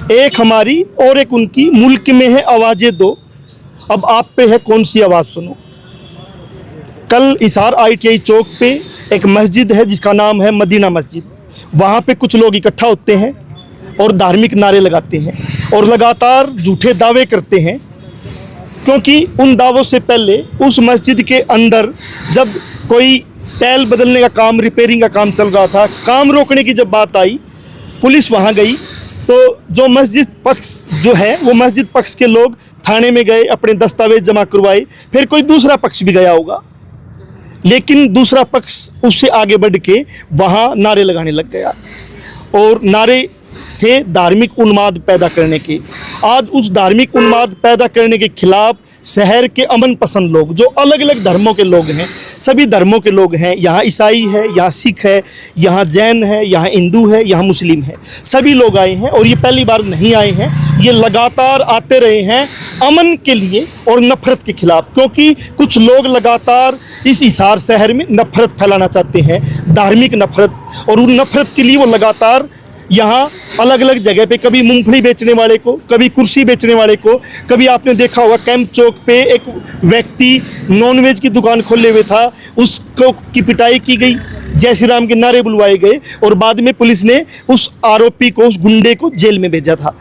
एक हमारी और एक उनकी, मुल्क में है आवाज़ें दो, अब आप पे है कौन सी आवाज़ सुनो। कल हिसार ITI चौक पे एक मस्जिद है जिसका नाम है मदीना मस्जिद। वहाँ पे कुछ लोग इकट्ठा होते हैं और धार्मिक नारे लगाते हैं और लगातार झूठे दावे करते हैं, क्योंकि उन दावों से पहले उस मस्जिद के अंदर जब कोई टाइल बदलने का काम, रिपेयरिंग का काम चल रहा था, काम रोकने की जब बात आई, पुलिस वहाँ गई तो जो मस्जिद पक्ष जो है वो मस्जिद पक्ष के लोग थाने में गए, अपने दस्तावेज जमा करवाए। फिर कोई दूसरा पक्ष भी गया होगा, लेकिन दूसरा पक्ष उससे आगे बढ़ के वहाँ नारे लगाने लग गया और नारे थे धार्मिक उन्माद पैदा करने के। आज उस धार्मिक उन्माद पैदा करने के खिलाफ शहर के अमन पसंद लोग, जो अलग अलग धर्मों के लोग हैं, सभी धर्मों के लोग हैं, यहाँ ईसाई है, यहाँ सिख है, यहाँ जैन है, यहाँ हिंदू है, यहाँ मुस्लिम है, सभी लोग आए हैं। और ये पहली बार नहीं आए हैं, ये लगातार आते रहे हैं अमन के लिए और नफरत के खिलाफ, क्योंकि कुछ लोग लगातार इस हिसार शहर में नफरत फैलाना चाहते हैं, धार्मिक नफरत। और उन नफरत के लिए वो लगातार यहाँ अलग अलग जगह पे, कभी मूंगफली बेचने वाले को, कभी कुर्सी बेचने वाले को, कभी आपने देखा होगा कैंप चौक पे एक व्यक्ति नॉनवेज की दुकान खोले हुए था, उसको की पिटाई की गई, जय श्री राम के नारे बुलवाए गए और बाद में पुलिस ने उस आरोपी को, उस गुंडे को जेल में भेजा था।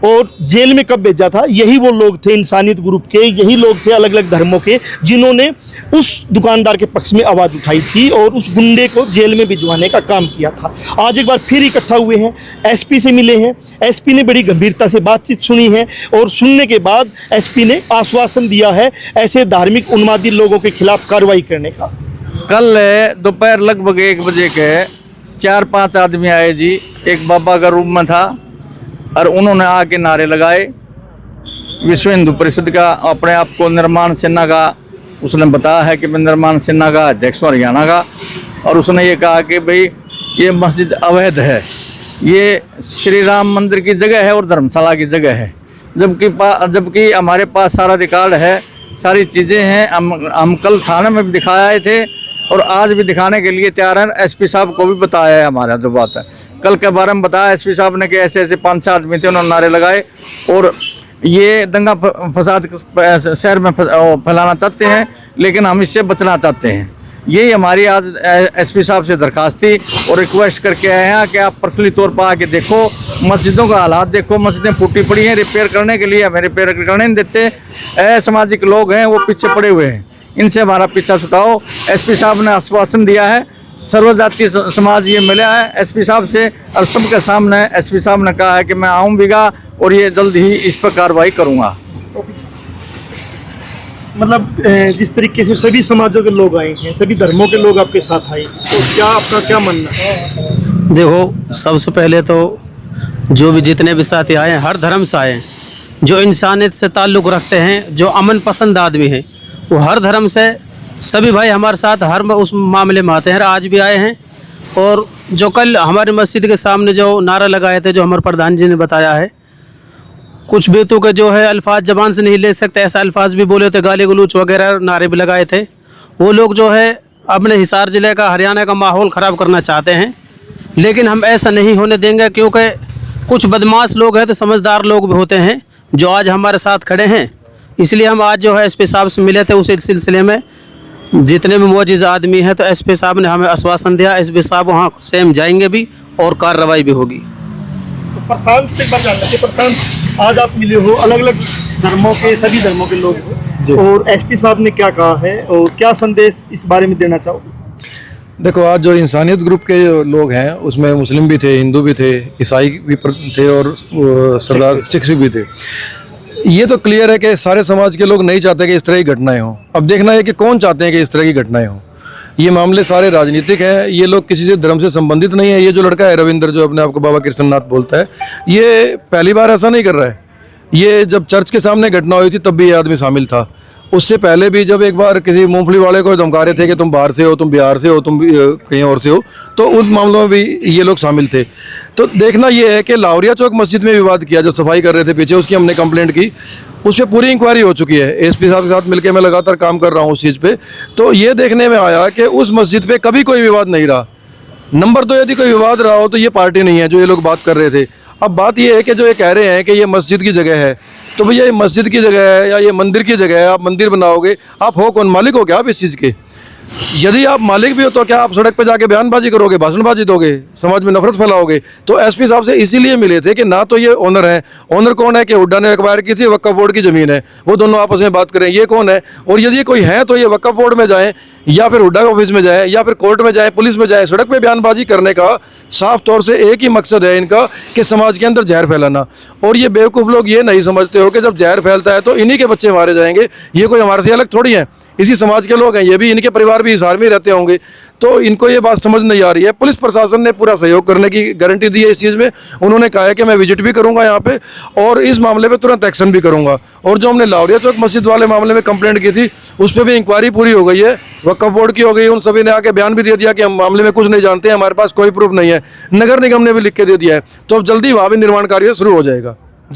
और जेल में कब भेजा था? यही वो लोग थे इंसानियत ग्रुप के, यही लोग थे अलग अलग धर्मों के, जिन्होंने उस दुकानदार के पक्ष में आवाज़ उठाई थी और उस गुंडे को जेल में भिजवाने का काम किया था। आज एक बार फिर इकट्ठा हुए हैं, SP से मिले हैं, SP ने बड़ी गंभीरता से बातचीत सुनी है और सुनने के बाद SP ने आश्वासन दिया है ऐसे धार्मिक उन्मादी लोगों के खिलाफ कार्रवाई करने का। कल दोपहर लगभग 1 बजे के 4-5 आदमी आए जी, एक बाबा का रूम में था और उन्होंने आके नारे लगाए विश्व हिंदू परिषद का, अपने आप को निर्माण सेना का उसने बताया है कि मैं निर्माण सेना का अध्यक्ष हूँ हरियाणा का। और उसने ये कहा कि भाई ये मस्जिद अवैध है, ये श्री राम मंदिर की जगह है और धर्मशाला की जगह है, जबकि हमारे पास सारा रिकॉर्ड है, सारी चीज़ें हैं। हम कल थाने में भी दिखाए आए थे और आज भी दिखाने के लिए तैयार हैं। SP साहब को भी बताया है, हमारा जो बात है कल के बारे में बताया SP साहब ने कि ऐसे ऐसे 5-6 आदमी थे, उन्होंने नारे लगाए और ये दंगा फसाद शहर में फैलाना चाहते हैं, लेकिन हम इससे बचना चाहते हैं। यही हमारी आज SP साहब से दरखास्त थी और रिक्वेस्ट करके आए हैं कि आप पर्सनली तौर पर आके देखो, मस्जिदों का हालात देखो, मस्जिदें फूटी पड़ी हैं, रिपेयर करने के लिए हमें रिपेयर करने नहीं देते। असामाजिक लोग हैं वो पीछे पड़े हुए हैं, इनसे हमारा पीछा छुटाओ। SP साहब ने आश्वासन दिया है, सर्वजातीय समाज ये मिला है SP साहब से और सबके सामने SP साहब ने कहा है कि मैं आऊँ भीगा और ये जल्द ही इस पर कार्रवाई करूँगा। मतलब जिस तरीके से सभी समाजों के लोग आए हैं, सभी धर्मों के लोग आपके साथ आए, तो क्या आपका क्या मानना है? देखो, सबसे पहले तो जो भी जितने भी साथी आए हैं, हर धर्म से आए हैं, जो इंसानियत से ताल्लुक़ रखते हैं, जो अमन पसंद आदमी हैं, वो हर धर्म से सभी भाई हमारे साथ हर उस मामले में आते हैं। आज भी आए हैं और जो कल हमारे मस्जिद के सामने जो नारा लगाए थे, जो हमारे प्रधान जी ने बताया है, कुछ बेतु के जो है अल्फाज ज़बान से नहीं ले सकते, ऐसा अल्फाज भी बोले थे, गाली गलूच वगैरह नारे भी लगाए थे। वो लोग जो है अपने हिसार ज़िले का, हरियाणा का माहौल ख़राब करना चाहते हैं, लेकिन हम ऐसा नहीं होने देंगे, क्योंकि कुछ बदमाश लोग हैं तो समझदार लोग भी होते हैं जो आज हमारे साथ खड़े हैं। इसलिए हम आज जो है SP साहब से मिले थे, उस सिलसिले में जितने भी मौजूद आदमी हैं तो SP साहब ने हमें आश्वासन दिया, SP साहब वहाँ सेम जाएंगे भी और कार्रवाई भी होगी। तो प्रशांत से एक बार जानना चाहिए, प्रशांत आज आप मिले हो, अलग अलग धर्मों के, सभी धर्मों के लोग हो, और SP साहब ने क्या कहा है और क्या संदेश इस बारे में देना चाहोगे? देखो, आज जो इंसानियत ग्रुप के जो लोग हैं उसमें मुस्लिम भी थे, हिंदू भी थे, ईसाई भी थे और सरदार सिख भी थे। ये तो क्लियर है कि सारे समाज के लोग नहीं चाहते कि इस तरह की घटनाएं हों। अब देखना है कि कौन चाहते हैं कि इस तरह की घटनाएं हों। ये मामले सारे राजनीतिक हैं, ये लोग किसी से धर्म से संबंधित नहीं है। ये जो लड़का है रविंद्र, जो अपने आप को बाबा कृष्णनाथ बोलता है, ये पहली बार ऐसा नहीं कर रहा है। ये जब चर्च के सामने घटना हुई थी तब भी ये आदमी शामिल था। उससे पहले भी जब एक बार किसी मूंगफली वाले को धमका रहे थे कि तुम बाहर से हो, तुम बिहार से हो, तुम कहीं और से हो, तो उस मामलों में भी ये लोग शामिल थे। तो देखना ये है कि लाहौरिया चौक मस्जिद में विवाद किया, जो सफाई कर रहे थे पीछे, उसकी हमने कंप्लेंट की, उस पर पूरी इंक्वायरी हो चुकी है। SP साहब के साथ मिलकर मैं लगातार काम कर रहा हूँ उस चीज़ पे। तो ये देखने में आया कि उस मस्जिद पे कभी कोई विवाद नहीं रहा। नंबर 2, यदि कोई विवाद रहा हो तो ये पार्टी नहीं है जो ये लोग बात कर रहे थे। अब बात ये है कि जो ये कह रहे हैं कि ये मस्जिद की जगह है, तो भैया ये मस्जिद की जगह है या ये मंदिर की जगह है, आप मंदिर बनाओगे, आप हो कौन, मालिक हो क्या आप इस चीज़ के? यदि आप मालिक भी हो तो क्या आप सड़क पे जाके बयानबाजी करोगे, भाषणबाजी दोगे, समाज में नफरत फैलाओगे? तो एसपी साहब से इसीलिए मिले थे कि ना तो ये ओनर है, ओनर कौन है कि हुड्डा ने एक्वायर की थी, वक्फ बोर्ड की ज़मीन है, वो दोनों आपस में बात करें ये कौन है, और यदि कोई है तो ये वक्फ बोर्ड में जाएं या फिर हुड्डा ऑफिस में जाएं या फिर कोर्ट में जाएं, पुलिस में जाएं। सड़क पे बयानबाजी करने का साफ तौर से एक ही मकसद है इनका कि समाज के अंदर जहर फैलाना। और ये बेवकूफ़ लोग ये नहीं समझते हो कि जब जहर फैलता है तो इन्हीं के बच्चे मारे जाएंगे, ये कोई हमारे से अलग थोड़ी हैं, इसी समाज के लोग हैं, ये भी, इनके परिवार भी हिसार में रहते होंगे। तो इनको ये बात समझ नहीं आ रही है। पुलिस प्रशासन ने पूरा सहयोग करने की गारंटी दी है इस चीज़ में। उन्होंने कहा है कि मैं विजिट भी करूंगा यहाँ पे और इस मामले पे तुरंत एक्शन भी करूंगा। और जो हमने लाहौरिया चौक मस्जिद वाले मामले में कंप्लेंट की थी उस पर भी इंक्वायरी पूरी हो गई है, वक्फ बोर्ड की हो गई, उन सभी ने आके बयान भी दे दिया कि हम मामले में कुछ नहीं जानते हैं, हमारे पास कोई प्रूफ नहीं है। नगर निगम ने भी लिख के दे दिया है। तो अब जल्दी वहाँ भी निर्माण कार्य शुरू हो जाएगा।